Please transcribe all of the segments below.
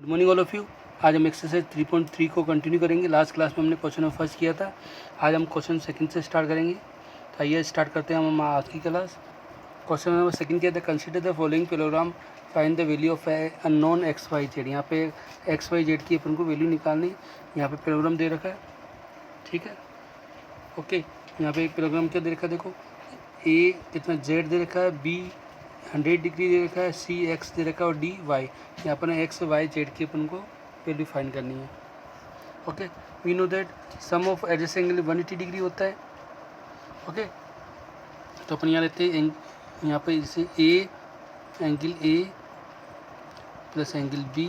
Good morning all of you. आज हम exercise 3.3 को कंटिन्यू करेंगे। लास्ट क्लास में हमने क्वेश्चन नंबर फर्स्ट किया था। आज हम क्वेश्चन सेकंड से स्टार्ट करेंगे। तो आइए स्टार्ट करते हैं हम आज की क्लास। क्वेश्चन नंबर सेकंड किया था, consider the following paragraph, find the value of unknown x y z. यहाँ पे एक्स वाई जेड की अपन को वैल्यू निकालनी। यहाँ पे पैराग्राम दे रखा है, ठीक है, ओके। यहाँ पे एक पैराग्राम क्या दे रखा है, देखो, ए कितना जेड दे रखा है, बी 100 डिग्री दे रखा है, सी एक्स दे रखा है और डी वाई। यहाँ पर एक्स वाई जेड की अपन को वैल्यू फाइंड करनी है, okay. We know that sum of adjacent angle 180 degree होता है, ओके। तो अपन यहाँ लेते हैं यहाँ पे इसे a angle A plus angle B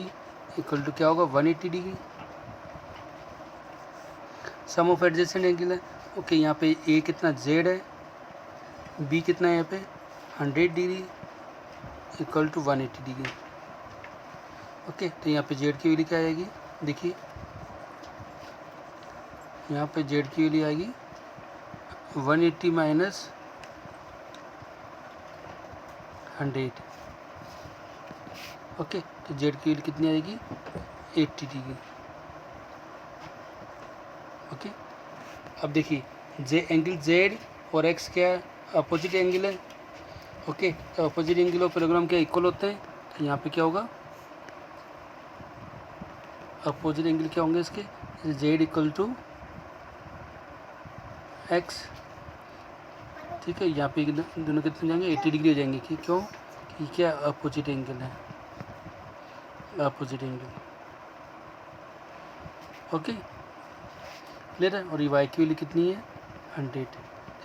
equal to क्या होगा 180 degree. Sum of adjacent angle है, ओके। यहाँ पे ए कितना जेड है, बी कितना है यहाँ पे 100 degree equal to 180 degree, okay. तो यहाँ पे जेड की वैल्यू क्या आएगी, देखिए यहाँ पे जेड की वैल्यू आएगी 180 माइनस 100, ओके। तो जेड की वैल्यू कितनी आएगी 80 डिग्री, ओके। अब देखिए जे एंगल जेड और एक्स क्या है, अपोजिट एंगल है, ओके। तो अपोजिट एंगल और पैराग्राम क्या इक्वल होते हैं। तो यहाँ पे क्या होगा, अपोजिट एंगल क्या होंगे इसके, जेड इक्वल टू एक्स, ठीक है। यहाँ पे दोनों कितने जाएंगे 80 डिग्री हो जाएंगे, क्यों, कि क्या अपोजिट एंगल है, अपोजिट एंगल, ओके, क्लियर है। और ये वाई की वैल्यू कितनी है 100।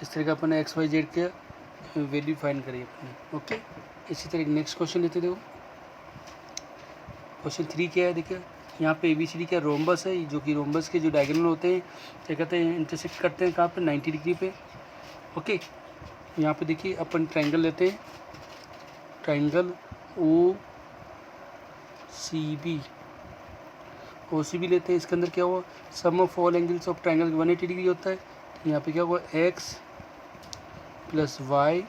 इस तरह का अपन एक्स वाई जेड के वैल्यू फाइंड करिए अपने, ओके। इसी तरह नेक्स्ट क्वेश्चन लेते देखो। क्वेश्चन 3 क्या है, देखिए यहाँ पे ABCD का रोम्बस है, जो कि रोम्बस के जो डायगोनल होते हैं क्या कहते हैं, इंटरसेक्ट करते हैं कहाँ पे 90 डिग्री पे, ओके। यहाँ पे देखिए अपन ट्रायंगल लेते हैं, ट्रायंगल OCB लेते हैं। इसके अंदर क्या हुआ, sum of all angles of triangle 180 degree होता है। तो यहाँ पे क्या हुआ x plus y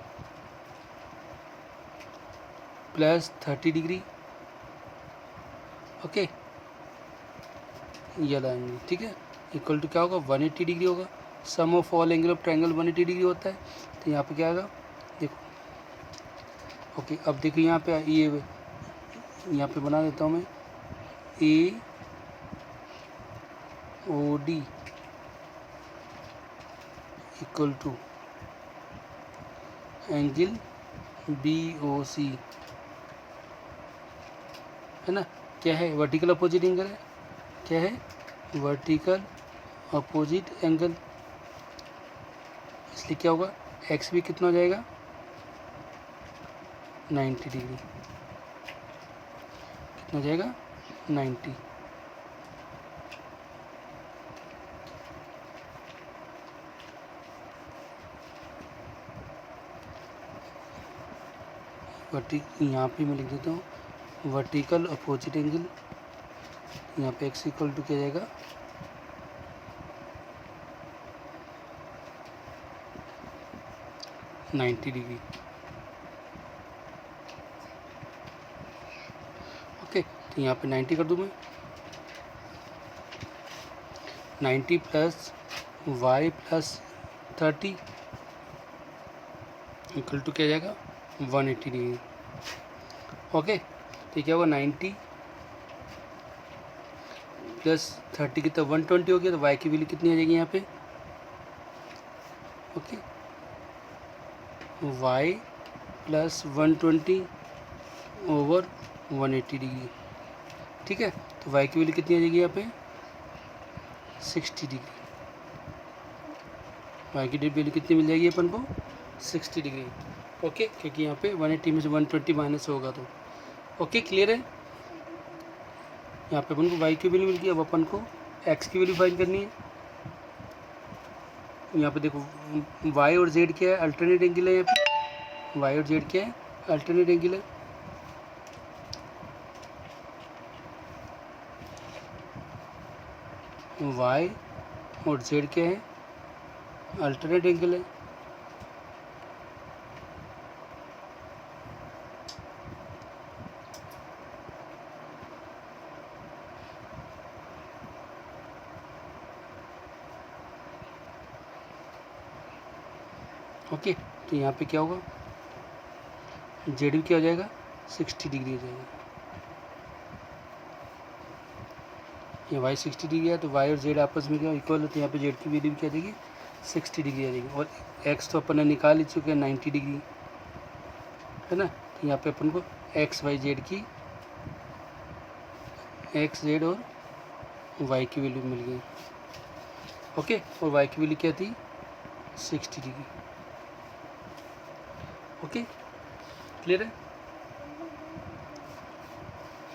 plus 30 degree, okay, ये लाएंगे, ठीक है, इक्वल टू क्या होगा 180 डिग्री होगा। Sum of all angle of triangle 180 degree होता है। तो यहाँ पे क्या आएगा, देखो, ओके। अब देखिए यहाँ पे ये यहाँ पे बना देता हूँ मैं AOD equal to angle BOC, है ना। क्या है, वर्टिकल अपोजिट एंगल है, क्या है, वर्टिकल अपोजिट एंगल। इसलिए क्या होगा, एक्स भी कितना हो जाएगा 90 डिग्री, कितना हो जाएगा 90, यहाँ पे मैं लिख देता हूँ वर्टिकल अपोजिट एंगल। यहाँ पे एक्स इक्वल टू क्या जाएगा 90 डिग्री, ओके। तो यहाँ पे 90 कर दूँ मैं, 90 plus y plus 30 equal to क्या जाएगा 180 डिग्री, ओके। तो क्या होगा 90 प्लस 30 कितना 120 हो गया। तो वाई की वैल्यू कितनी आ जाएगी यहाँ पे, okay, y plus 120 over 180 degree, ठीक है। तो वाई की वैल्यू कितनी आ जाएगी यहाँ पे 60 डिग्री। वाई की वैल्यू कितनी मिल जाएगी अपन को 60 डिग्री, ओके, क्योंकि यहाँ पे 180 में से 120 माइनस होगा, तो ओके, क्लियर है। यहाँ पे अपन को वाई की वैल्यू मिल गई। अब अपन को एक्स की वैल्यू फाइंड करनी है। यहाँ पे देखो वाई और जेड क्या है, अल्टरनेट एंगल है। यहाँ पे वाई और जेड क्या है, अल्टरनेट एंगल है, वाई और जेड क्या है, अल्टरनेट एंगल है, ओके, तो यहाँ पे क्या होगा, जेड भी क्या हो जाएगा, 60 डिग्री हो जाएगा। ये वाई 60 डिग्री है, तो वाई और जेड आपस में क्या इक्वल है, तो यहाँ पे जेड की वैल्यू क्या आ जाएगी, 60 डिग्री आ जाएगी। और एक्स तो अपन ने निकाल ही चुके हैं 90 डिग्री, है ना। तो यहाँ पे अपन को एक्स वाई जेड की, एक्स जेड और वाई की वैल्यू मिल गई। ओके, और वाई की वैल्यू क्या थी, 60 डिग्री। ओके, क्लियर है।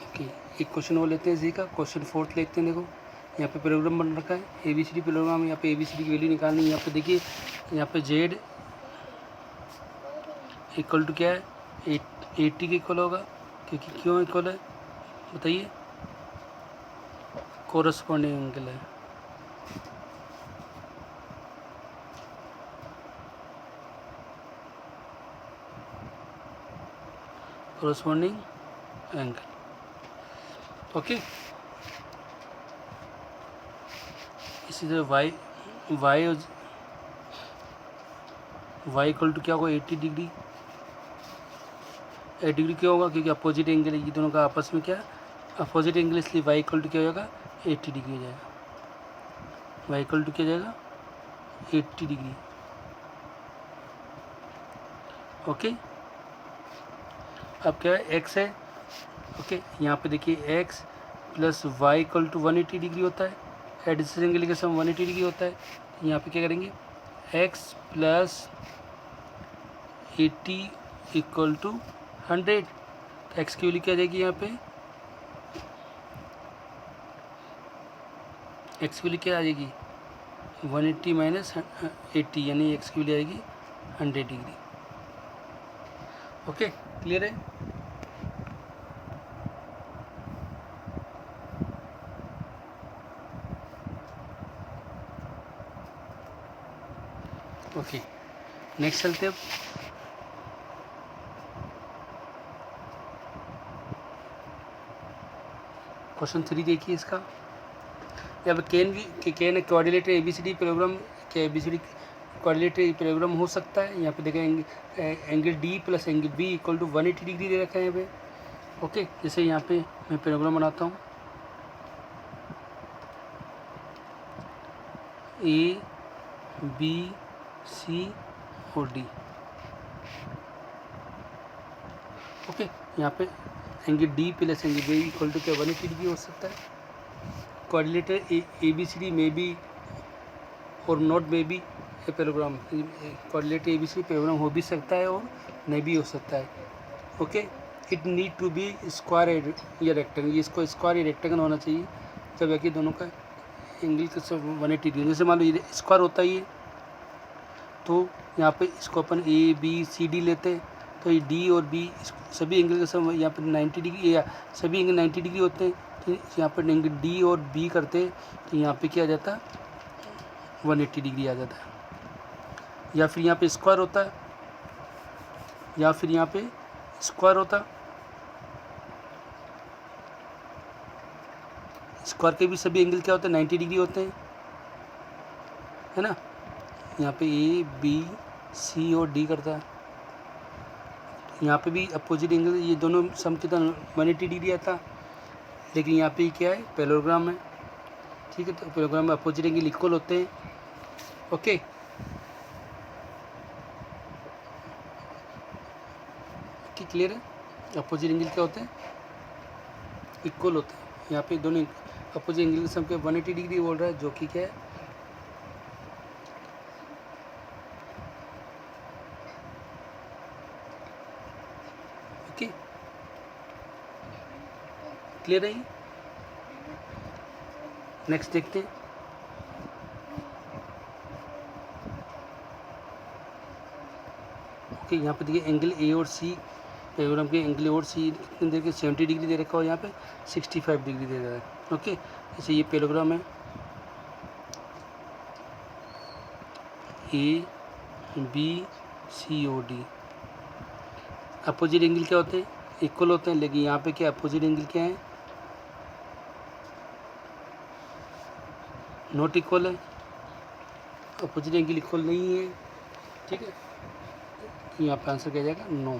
ओके, एक क्वेश्चन और लेते हैं जी का, क्वेश्चन 4 लेते हैं। देखो यहाँ पे प्रोग्राम बन रखा है, ABCD प्रोग्राम। यहाँ पे ABCD की वैल्यू निकालनी है। यहाँ पे देखिए, यहाँ पे जेड इक्वल टू क्या है, 80 के इक्वल होगा, क्योंकि क्यों इक्वल है बताइए, कोरस्पॉन्डिंग एंगल है। Corresponding angle, okay. इसी तरह वाई इक्वल टू क्या होगा, 80 डिग्री। 80 डिग्री क्यों होगा, क्योंकि अपोजिट एंगल है, ये दोनों का आपस में क्या अपोजिट एंगल, इसलिए वाई इक्वल टू क्या हो जाएगा, 80 डिग्री हो जाएगा। वाई इक्वल टू क्या हो जाएगा, 80 डिग्री। ओके, अब क्या है, एक्स है। ओके, यहाँ पे देखिए x plus y equal to 180 degree होता है, एडिशन एंगल के सम 180 डिग्री होता है। यहाँ पे क्या करेंगे, एक्स प्लस 80 इक्वल टू 100। तो एक्स की वैल्यू क्या आ जाएगी, यहाँ पे एक्स की वैल्यू क्या आ जाएगी, 180 माइनस 80, यानी एक्स की वैल्यू आएगी 100 डिग्री। ओके, क्लियर है। ओके, नेक्स्ट चलते हैं। क्वेश्चन 3 देखिए इसका। अब कैन कोऑर्डिनेटर ABCD प्रोग्राम, क्या ABCD कोऑर्डिनेटर प्रोग्राम हो सकता है। यहाँ पे देखें angle D plus angle B equal to 180 degree दे रखा है यहाँ पे। ओके, जैसे यहाँ पे मैं प्रोग्राम बनाता हूँ, A B C और D। ओके, यहाँ पे angle D plus angle B equal to क्या 180 डिग्री हो सकता है। कोऑर्डिनेटर ABCD में बी और नॉट में B program, coordinator ABCD program हो भी सकता है और नहीं भी हो सकता है। Okay, it need to be square या रेक्टेंगल, ये इसको स्क्वायर या रेक्टेंगल होना चाहिए जब बाकी दोनों का एंगल का सब 180 डिग्री। जैसे मान लो ये स्क्वायर होता है ये, तो यहाँ पे इसको अपन ABCD लेते हैं, तो ये D और B सभी एंगल का सब यहाँ पर 90 डिग्री, या सभी एंगल 90 डिग्री होते हैं। तो यहाँ पर एंगल D और B करते हैं, तो यहाँ पे क्या आ जाता है, 180 डिग्री आ जाता है। या फिर यहाँ पे स्क्वायर होता है, या फिर यहाँ पे स्क्वायर होता, स्क्वायर के भी सभी एंगल क्या होते हैं, 90 डिग्री होते हैं, है ना। यहाँ पे A B C और D करता है, यहाँ पे भी अपोजिट एंगल, ये दोनों सम कितना 180 डिग्री आता। लेकिन यहाँ पे क्या है, पैरेललोग्राम है, ठीक है। तो पैरेललोग्राम में अपोजिट एंगल इक्वल होते हैं। ओके, क्लियर है। अपोजिट एंगल क्या होते हैं, इक्वल होते हैं। यहाँ पे दोनों अपोजिट एंगल के सम के 180 डिग्री बोल रहा है, जो कि क्या है, ओके, क्लियर है। नेक्स्ट देखते हैं। ओके, यहाँ पे देखिए एंगल A और C, पैरेललोग्राम के एंगल A और C कितने दे रखे, 70 डिग्री दे रखा हो, यहाँ पे 65 डिग्री दे रहा है। ओके, जैसे ये पैरेललोग्राम है A B C और D, अपोजिट एंगल क्या होते हैं, इक्वल होते हैं। लेकिन यहाँ पे क्या अपोजिट एंगल क्या है, नॉट इक्वल है, अपोजिट एंगल इक्वल नहीं है, ठीक है। यहाँ पे आंसर क्या जाएगा, नो।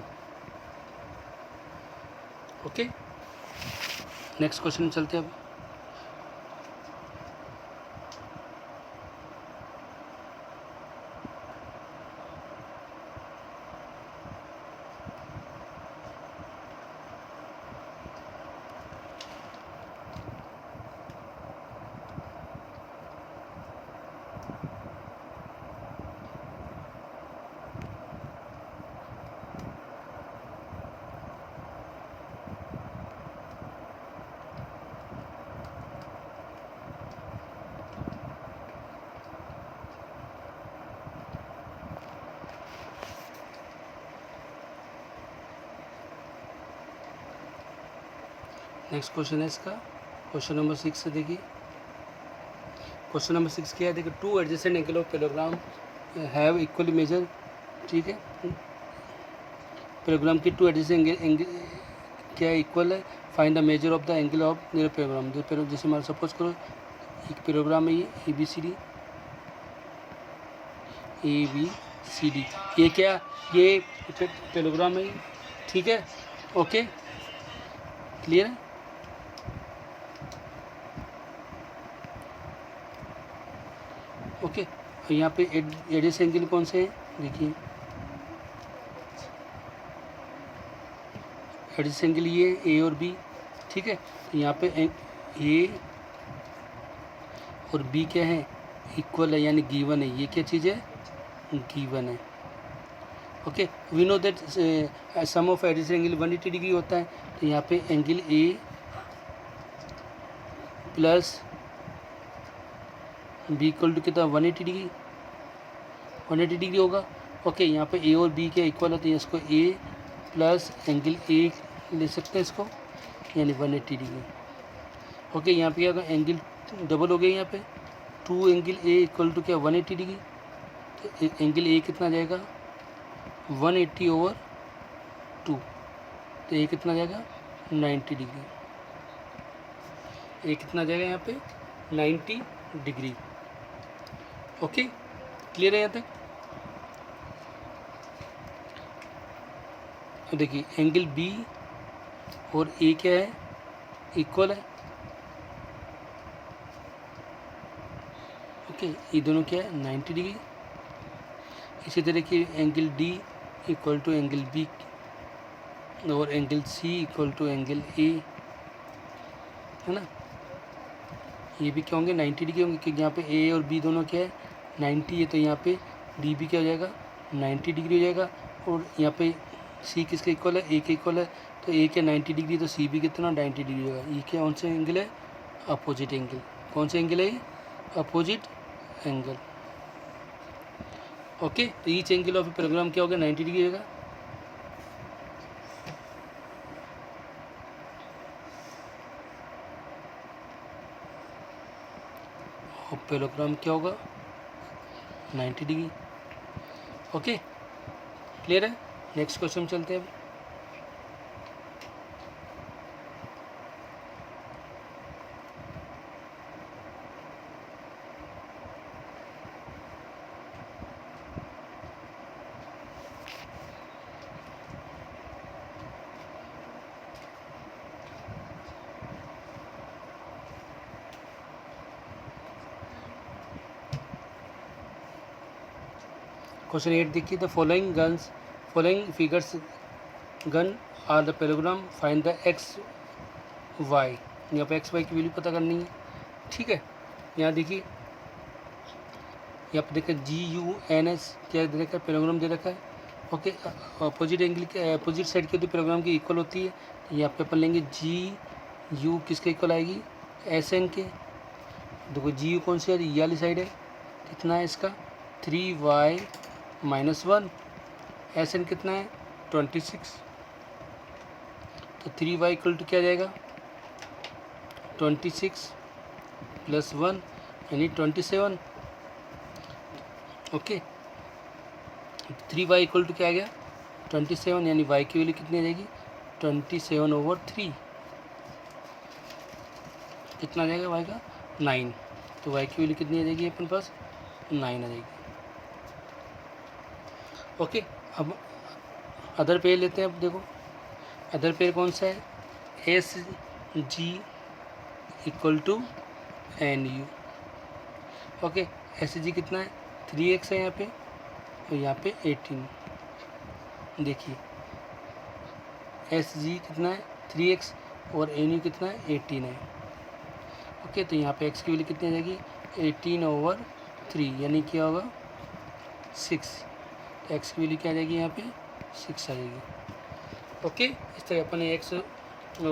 ओके, नेक्स्ट क्वेश्चन में चलते हैं अब। नेक्स्ट क्वेश्चन है इसका क्वेश्चन नंबर 6 से देखिए। क्वेश्चन नंबर 6 क्या है, देखिए two adjacent angle of parallelogram have equally measure. ठीक है, पैरेललोग्राम की टू एडजेसेंट एंगल क्या इक्वल है, find the measure of the angle of near parallelogram. जैसे मान सपोज करो एक पैरेललोग्राम है ये ABCD, ये क्या, ये पैरेललोग्राम है, ठीक है। ओके, क्लियर है। ओके, और यहाँ पे एडजेसेंट एंगल कौन से हैं, देखिए एडजेसेंट एंगल ये A और B, ठीक है। तो यहाँ पे A और B क्या है, इक्वल है, यानी गिवन है। ये क्या चीज़ है, गिवन है। Okay, we know that sum of adjacent angle 180 degree होता है। तो यहाँ पे angle A plus B equal to कितना, 180 डिग्री, 180 डिग्री होगा। ओके, यहाँ पे A और B के इक्वल होते हैं, इसको A प्लस एंगल A ले सकते हैं इसको, यानी 180 डिग्री। ओके, यहाँ पे क्या होगा, एंगल डबल हो गया, यहाँ पे 2 एंगल A इक्वल टू क्या, 180 डिग्री। तो एंगल A कितना जाएगा, 180 ओवर 2, तो A कितना जाएगा, 90 डिग्री। A कितना जाएगा यहाँ पे, 90 डिग्री। ओके, क्लियर है यहाँ तक। तो देखिए एंगल B और A क्या है, इक्वल है। ओके, ये दोनों क्या है, 90 डिग्री। इसी तरह की angle D equal to angle B और angle C equal to angle A, है ना। ये भी क्या होंगे, 90 डिग्री होंगे, क्योंकि यहाँ पे A और B दोनों क्या है, 90 है। तो यहाँ पे D भी क्या हो जाएगा, 90 डिग्री हो जाएगा। और यहाँ पे C किसके इक्वल है, A के इक्वल है। तो A के 90 डिग्री, तो C भी कितना, 90 डिग्री होगा। ये क्या कौन सा एंगल है, अपोजिट एंगल। कौन सा एंगल है ये, अपोजिट एंगल। ओके, तो ईच एंगल ऑफ पैरेललोग्राम क्या होगा, 90 डिग्री होगा। और पैरेललोग्राम क्या होगा, 90 डिग्री। ओके, क्लियर है। नेक्स्ट क्वेश्चन चलते हैं अब। क्वेश्चन 8 देखिए, the following figures gun are the parallelogram, find the x y. यहाँ पे एक्स वाई की वैल्यू पता करनी है, ठीक है। यहाँ देखिए, यहाँ पे देखिए GUNS क्या दे रखा है, पैरेललोग्राम दे रखा है। ओके, अपोजिट एंगल के अपोजिट साइड की होती है पैरेललोग्राम की, इक्वल होती है। तो यहाँ पे अपन लेंगे GU किसके इक्वल आएगी, SN के। देखो GU कौन सी है, ये वाली साइड है। कितना है इसका, 3y - 1। SN कितना है, 26। तो 3y इक्वल टू क्या जाएगा, 26 + 1 यानी 27। ओके, 3y इक्वल टू क्या आ गया, 27, यानी y की वैल्यू कितनी आ जाएगी, 27/3। कितना आ जाएगा y का, 9। तो y की वैल्यू कितनी आ जाएगी अपने पास, 9 आ जाएगी। ओके, अब अदर पेयर लेते हैं। अब देखो अदर पेयर कौन सा है, S G equal to N U. Okay, S G कितना है 3x है यहाँ पे, और यहाँ पे 18। देखिए एस जी कितना है 3x और एन यू कितना है 18 है। ओके, तो यहाँ पे x की वैल्यू कितनी आ जाएगी 18/3, यानी क्या होगा 6। तो x की वैल्यू क्या आ जाएगी यहाँ पे 6 आ जाएगी। ओके, इस तरह अपन x और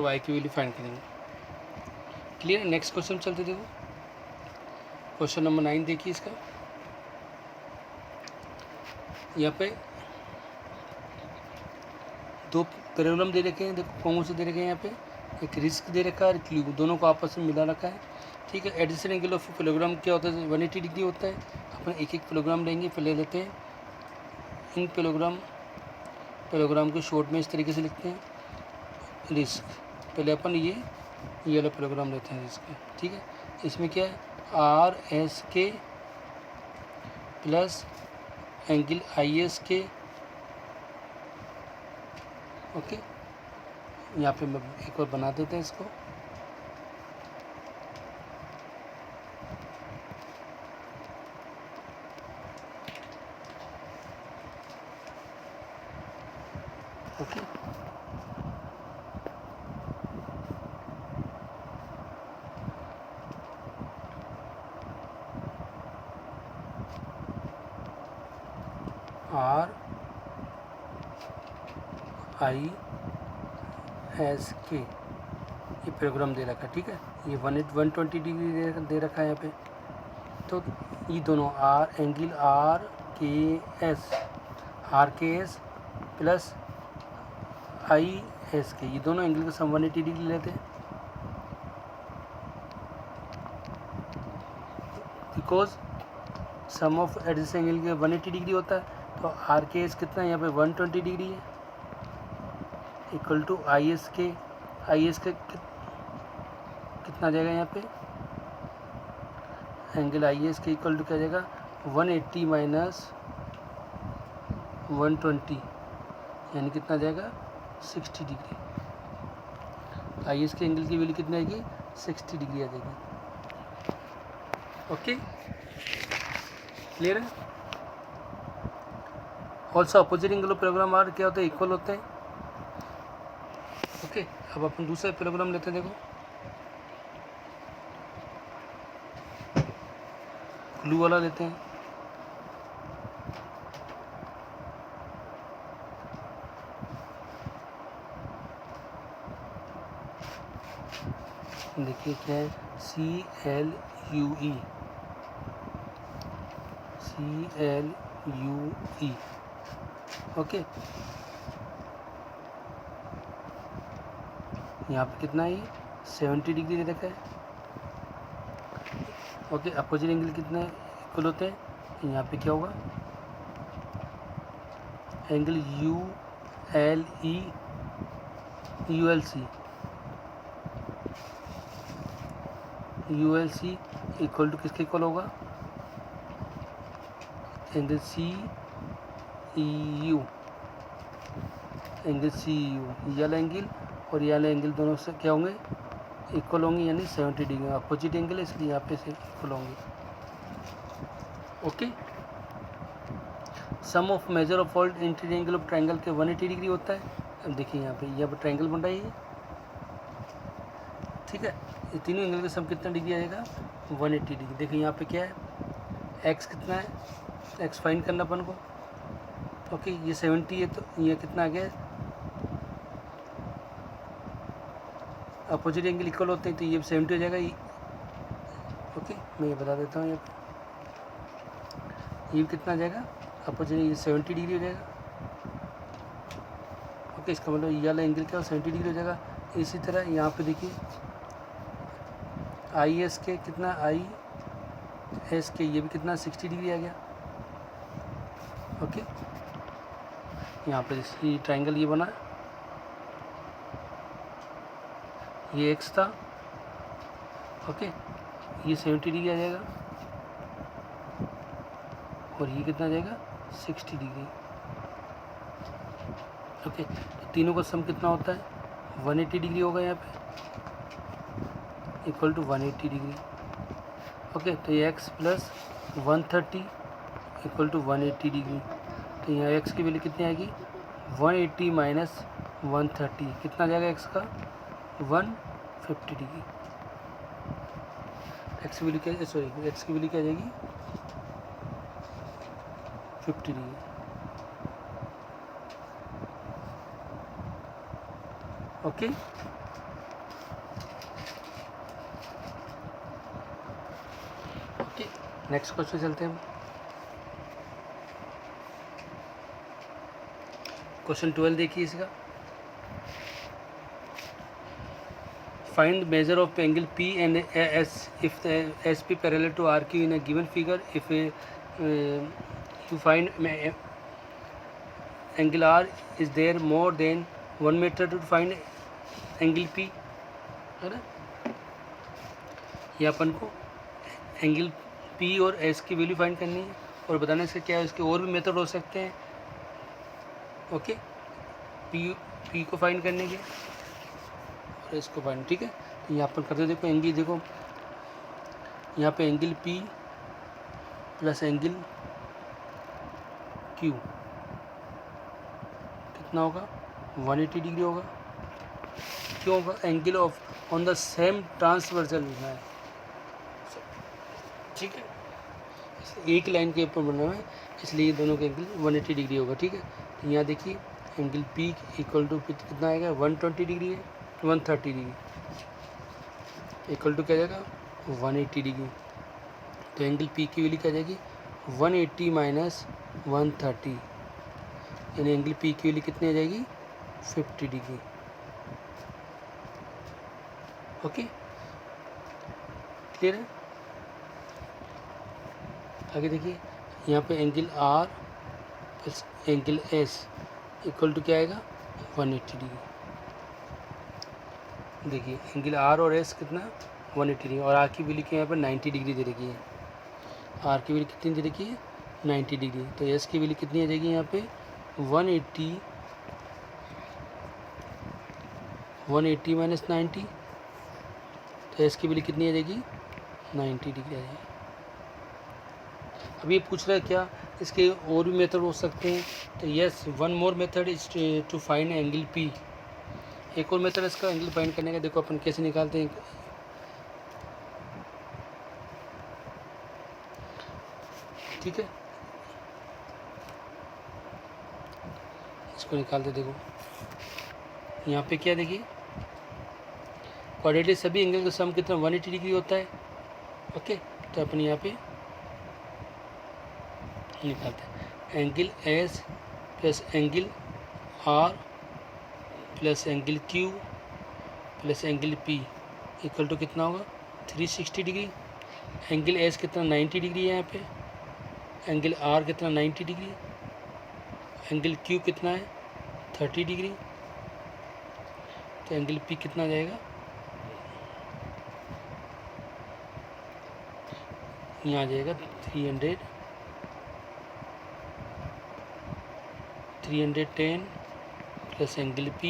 y की वैल्यू फाइंड करेंगे। क्लियर। नेक्स्ट क्वेश्चन चलते देखो, क्वेश्चन नंबर 9 देखिए इसका। यहाँ पे दो पैरेललोग्राम दे रखे हैं, देखो कौन से दे रखे हैं यहाँ पे, एक रिस्क दे रखा है और क्यूब, दोनों को आपस में मिला रखा है। ठीक है, एडिशन एंगल ऑफ पैरेललोग्राम क्या होता है 180 डिग्री होता है। अपन एक एक पैरेललोग्राम लेंगे, पहले लेते हैं इन पैरेललोग्राम को शॉर्ट में इस तरीके से लिखते हैं रिस्क। पहले अपन ये वाला पैरेललोग्राम लेते हैं रिस्क। ठीक है, इसमें क्या है आर एस के प्लस एंगल आई एस के। ओके, यहाँ पे मैं एक बार बना देते हैं इसको। ओके, आर आई एस के ये प्रोग्राम दे रखा है। ठीक है, ये 120 डिग्री दे रखा है यहाँ पे। तो ये दोनों एंगल आर के एस प्लस आई एस के, ये दोनों एंगल का सम 180 डिग्री लेते हैं। Because sum of adjacent angle के 180 डिग्री होता है, तो आर के एस कितना है यहाँ पे 120 डिग्री है, इक्वल टू आई एस के कितना आ जाएगा यहाँ पे angle I S K equal to क्या जाएगा 180 माइनस 120, यानी कितना जाएगा 60 degree. I S K angle की वैल्यू कितनी आएगी 60 डिग्री आ जाएगी। ओके, क्लियर है। Also opposite angle of parallelogram are क्या होता है इक्वल होते हैं। ओके, अब अपन दूसरा पैरेललोग्राम लेते हैं। देखो ब्लू वाला लेते हैं। देखिए क्या है CLUE ओके, यहाँ पे कितना है 70 डिग्री दे रखा है। ओके, अपोजिट एंगल कितने इक्वल होते हैं, यहाँ पे क्या होगा एंगल ULC इक्वल टू किसके इक्वल होगा एंगल CEU ये वाला एंगल और ये वाला एंगल दोनों से क्या होंगे इक्वल होंगे, यानी 70 डिग्री। अपोजिट एंगल है इसलिए यहाँ पे से इक्वल होंगे। Okay, sum of measure of all interior angle of triangle के 180 डिग्री होता है। अब देखिए यहाँ पे ट्रायंगल बन रहा है ये। ठीक है, ये तीनों एंगल का सम कितना डिग्री आएगा 180 डिग्री। देखिए यहाँ पे क्या है एक्स कितना है, एक्स फाइंड करना अपन को। ओके, ये 70 है, तो ये कितना आ गया अपोजिट एंगल इक्वल होते हैं, तो ये 70 हो जाएगा। ओके, मैं ये बता देता हूँ, ये कितना आ जाएगा अपोजिट, ये 70 डिग्री हो जाएगा। ओके, इसका मतलब ये वाला एंगल क्या 70 डिग्री हो जाएगा। इसी तरह यहाँ पे देखिए आई एस के कितना ये भी कितना 60 डिग्री आ गया। ओके, यहाँ पे ये ट्रायंगल ये बना, ये एक्स था। ओके, ये 70 डिग्री आ जाएगा और ये कितना आ जाएगा 60 डिग्री। ओके, तो तीनों का सम कितना होता है 180 डिग्री होगा यहाँ पे, इक्वल टू 180 डिग्री। ओके, तो ये x plus 130 equal to 180 degree. तो यहाँ x की वैल्यू कितनी आएगी 180 माइनस 130, कितना आ जाएगा x का 150 डिग्री। x की वैल्यू क्या, सॉरी x की वैल्यू क्या आ जाएगी 50 degree. Okay, okay, next question चलते हैं हम। क्वेश्चन 12 देखिए इसका, find the measure of angle P and S if the SP parallel to RQ in a given figure. If you find angle R is there more than 1 meter to find angle P, है ना। ये अपन को angle P और S की value find करनी है और बताने से क्या है, इसके और भी मेथड हो सकते हैं। ओके, P को फाइंड करने के और S को फाइंड, ठीक है। तो यहाँ पर करते देखो एंगल, देखो यहाँ पे angle P plus angle Q कितना होगा 180 डिग्री होगा। क्यों होगा, angle of on the same transversal लिखना है, ठीक है, एक लाइन के ऊपर बना हुआ है इसलिए दोनों का एंगल 180 डिग्री होगा, ठीक है। तो यहाँ देखिए एंगल P इक्वल टू कितना आएगा 120 डिग्री है, 130 डिग्री इक्वल टू क्या जाएगा 180 डिग्री। तो एंगल P की वैल्यू क्या जाएगी 180 माइनस 130, यानी एंगल P की वैल्यू कितनी आ जाएगी 50 डिग्री। ओके, क्लियर है। आगे देखिए यहाँ पे angle R plus angle S equal to क्या आएगा 180 डिग्री। देखिए एंगल R और S कितना 180 डिग्री, और R की वैल्यू क्या यहाँ पर 90 डिग्री दे रखी है। R की वैल्यू कितनी दे रखी है 90 डिग्री, तो S की वैल्यू कितनी आ जाएगी यहाँ पे 180 माइनस 90, तो एस की वैल्यू कितनी आ जाएगी 90 डिग्री आ जाएगी। अब ये पूछ रहा है क्या इसके और भी मेथड हो सकते हैं, तो yes one more method is to find angle P। एक और मेथड इसका एंगल फाइंड करने का, देखो अपन कैसे निकालते हैं, ठीक है, इसको निकालते। देखो यहाँ पे क्या, देखिए क्वाड्रेटिक सभी एंगल का सम कितना 180 डिग्री होता है। ओके, तो अपन यहाँ पे निकालते हैं angle S plus angle R plus angle Q plus angle P equal to कितना होगा 360 डिग्री। एंगल S कितना 90 डिग्री है यहाँ पे, एंगल R कितना 90 डिग्री, एंगल Q कितना है 30 डिग्री, तो एंगल P कितना आ जाएगा, यहाँ आ जाएगा 310 plus angle P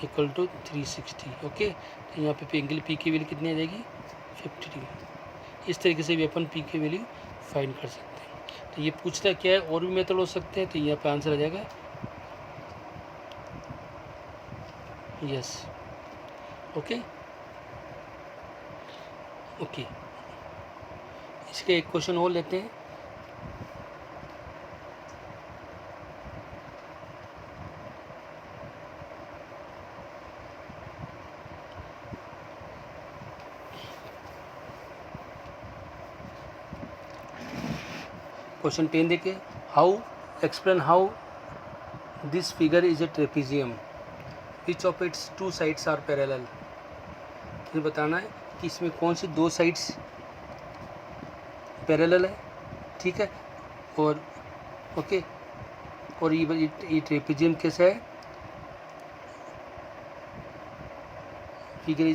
equal to 360। Okay, तो यहाँ पे एंगल P की वैल्यू कितनी आ जाएगी 50 डिग्री। इस तरीके से भी अपन P की वैल्यू फाइंड कर सकते हैं। तो ये पूछता क्या है और भी मेथड हो सकते हैं, तो यहाँ पे आंसर आ जाएगा यस। ओके, ओके, इसके एक क्वेश्चन और लेते हैं। क्वेश्चन 10 देखिए, how explain how this figure is a trapezium which of its two sides are parallel. ये बताना है कि इसमें कौन सी दो साइड्स पैरेलल है, ठीक है, और ओके, और ये ट्रेपीजियम कैसा है, फिगर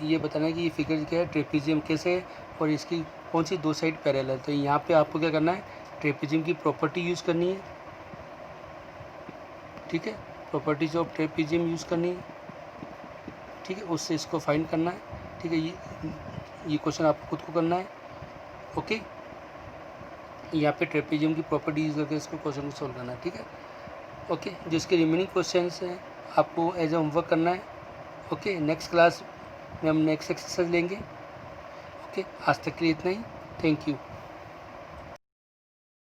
ये बताना है कि ये फिगर क्या है ट्रेपीजियम कैसे है और इसकी कौन सी दो साइड पैरेलल है। तो यहाँ पे आपको क्या करना है ट्रेपीजियम की प्रॉपर्टी यूज़ करनी है, ठीक है, प्रॉपर्टीज ऑफ ट्रेपीजियम यूज़ करनी है, ठीक है, उससे इसको फाइंड करना है, ठीक है। ये क्वेश्चन आपको खुद को करना है, ओके। यहाँ पे ट्रेपीजियम की प्रॉपर्टी यूज़ करके इसको क्वेश्चन को सॉल्व करना है, ठीक है, ओके। जिसके रिमेनिंग क्वेश्चंस हैं आपको एज ए होमवर्क करना है, ओके। नेक्स्ट क्लास में हम नेक्स्ट एक्सरसाइज लेंगे, ओके। आज तक के लिए इतना ही, थैंक यू।